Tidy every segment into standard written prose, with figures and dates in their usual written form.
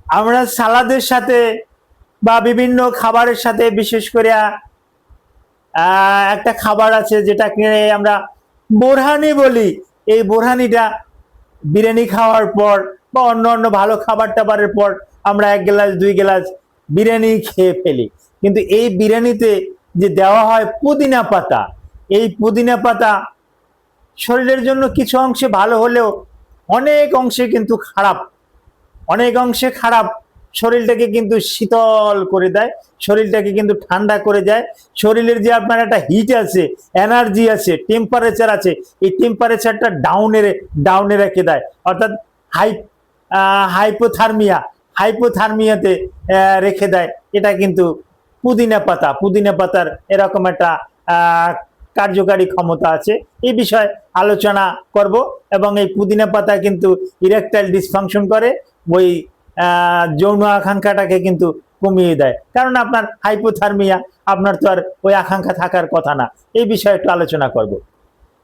আমরা সালাদের সাথে বা বিভিন্ন খাবারের সাথে বিশেষ করে একটা খাবার আছে যেটাকে আমরা বোরহানি বলি। এই বোরহানিটা বিরিয়ানি খাওয়ার পর বা অন্য অন্য ভালো খাবার টাবারের পর আমরা 1 গ্লাস 2 গ্লাস বিরিয়ানি খেয়ে ফেলি, কিন্তু এই বিরিয়ানিতে যে দেওয়া হয় পুদিনা পাতা, এই পুদিনা পাতা শরীরের জন্য কিছু অংশে ভালো হলেও অনেক অংশে কিন্তু খারাপ, অনেক অংশে খারাপ। শরীরটাকে কিন্তু শীতল করে দেয়, শরীরটাকে কিন্তু ঠান্ডা করে দেয়। শরীরের যে আপনার একটা হিট আছে, এনার্জি আছে, টেম্পারেচার আছে, এই টেম্পারেচারটা ডাউনে রেখে দেয়, অর্থাৎ হাই হাইপোথার্মিয়া হাইপোথার্মিয়াতে রেখে দেয়। এটা কিন্তু পুদিনা পাতার এরকম একটা কার্যকারী ক্ষমতা আছে। এই বিষয়ে আলোচনা করব। এবং এই পুদিনা পাতা কিন্তু ইরেকটাইল ডিসফাংশন করে, ওই যৌন আকাঙ্ক্ষাটাকে কিন্তু কমিয়ে দেয়, কারণ আপনার হাইপোথার্মিয়া, আপনার তো আর ওই আকাঙ্ক্ষা থাকার কথা না। এই বিষয়ে একটু আলোচনা করব।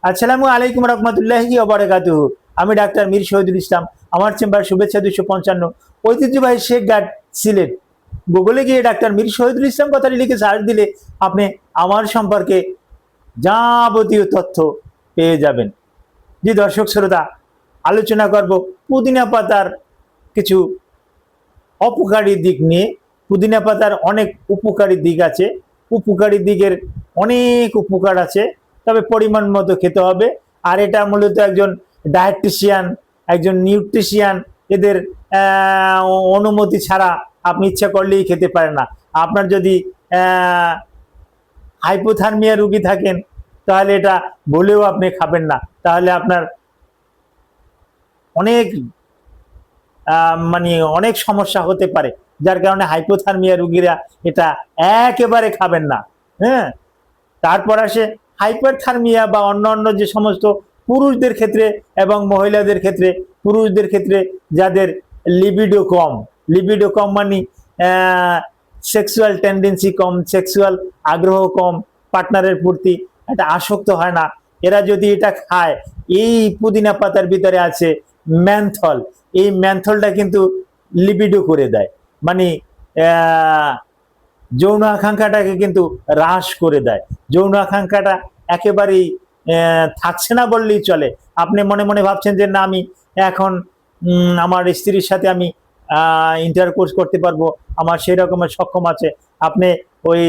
আসসালামু আলাইকুম রহমতুল্লাহি ওয়া বারাকাতুহু। আমি ডাক্তার মীর শহীদুল ইসলাম। আমার চেম্বার শুভেচ্ছা 255, ঐতিহ্যবাহী শেখ ঘাট, সিলেট। গুগলে গিয়ে ডাক্তার মীর শহীদুল ইসলাম কথাটি লিখে সার্চ দিলে আপনি আমার সম্পর্কে যাবতীয় তথ্য পেয়ে যাবেন। জি দর্শক শ্রোতা, আলোচনা করব পুদিনা পাতার কিছু অপকারী দিক নিয়ে। পুদিনা পাতার অনেক উপকারী দিক আছে, উপকারী দিকের অনেক উপকার আছে, তবে পরিমাণ মতো খেতে হবে। আর এটা মূলত একজন ডায়েটিশিয়ান, একজন নিউট্রিশিয়ান, এদের অনুমতি ছাড়া আপনি ইচ্ছা করলেই খেতে পারেন না। আপনার যদি হাইপোথার্মিয়া রোগী থাকেন তাহলে এটা বলেও আপনি খাবেন না, তাহলে আপনার অনেক মানে অনেক সমস্যা হতে পারে, যার কারণে হাইপোথার্মিয়া রোগীরা এটা একেবারে খাবেন না। হ্যাঁ, তারপর আসে হাইপারথার্মিয়া বা অন্য যে সমস্ত পুরুষদের ক্ষেত্রে এবং মহিলাদের ক্ষেত্রে। পুরুষদের ক্ষেত্রে যাদের লিবিডো কম মানে সেক্সুয়াল টেন্ডেন্সি কম, সেক্সুয়াল আগ্রহ কম, পার্টনারের প্রতি একটা আসক্ত হয় না, এরা যদি এটা খায়, এই পুদিনা পাতার ভিতরে আছে ম্যান্থল। এই ম্যান্থলটা কিন্তু লিবিডো করে দেয়, মানে যৌন আকাঙ্ক্ষাটাকে কিন্তু হ্রাস করে দেয়। যৌন আকাঙ্ক্ষাটা একেবারেই থাকছে না বললেই চলে। আপনি মনে মনে ভাবছেন যে না, আমি এখন আমার স্ত্রীর সাথে আমি ইন্টারকোর্স করতে পারবো, আমার সেই রকমের সক্ষম আছে। আপনি ওই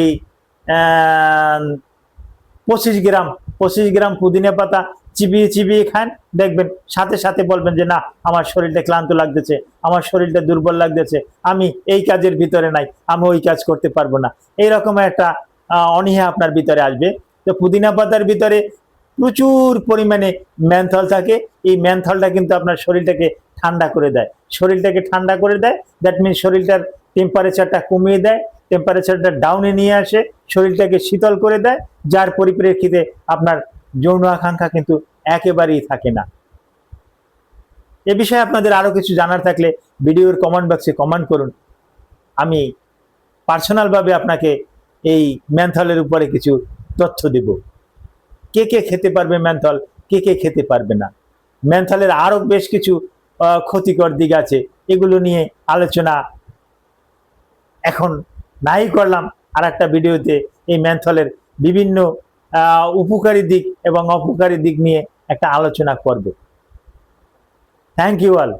25 গ্রাম পুদিনা পাতা চিবিয়ে খান, দেখবেন সাথে সাথে বলবেন যে না, আমার শরীরটা ক্লান্ত লাগতেছে, আমার শরীরটা দুর্বল লাগতেছে, আমি এই কাজের ভিতরে নাই, আমি ওই কাজ করতে পারবো না। এইরকম একটা অনীহা আপনার ভিতরে আসবে। তো পুদিনা পাতার ভিতরে প্রচুর পরিমাণে ম্যান্থল থাকে। এই ম্যান্থলটা কিন্তু আপনার শরীরটাকে ঠান্ডা করে দেয়, শরীরটাকে ঠান্ডা করে দেয়। দ্যাট মিনস শরীরটার টেম্পারেচারটা কমিয়ে দেয়, টেম্পারেচারটা ডাউনে নিয়ে আসে, শরীরটাকে শীতল করে দেয়, যার পরিপ্রেক্ষিতে আপনার যৌন আকাঙ্ক্ষা কিন্তু একেবারেই থাকে না। এ বিষয়ে আপনাদের আরো কিছু জানার থাকলে ভিডিওর কমেন্ট বক্সে কমেন্ট করুন। আমি পার্সোনাল ভাবে আপনাকে এই ম্যান্থলের উপরে কিছু তথ্য দেব। কে কে খেতে পারবে ম্যান্থল, কে কে খেতে পারবে না। ম্যান্থলের আরো বেশ কিছু ক্ষতিকর দিক আছে, এগুলো নিয়ে আলোচনা এখন নাই করলাম। আর একটা ভিডিওতে এই ম্যান্থলের বিভিন্ন উপকারী দিক এবং অপকারী দিক নিয়ে একটা আলোচনা করব। Thank you all.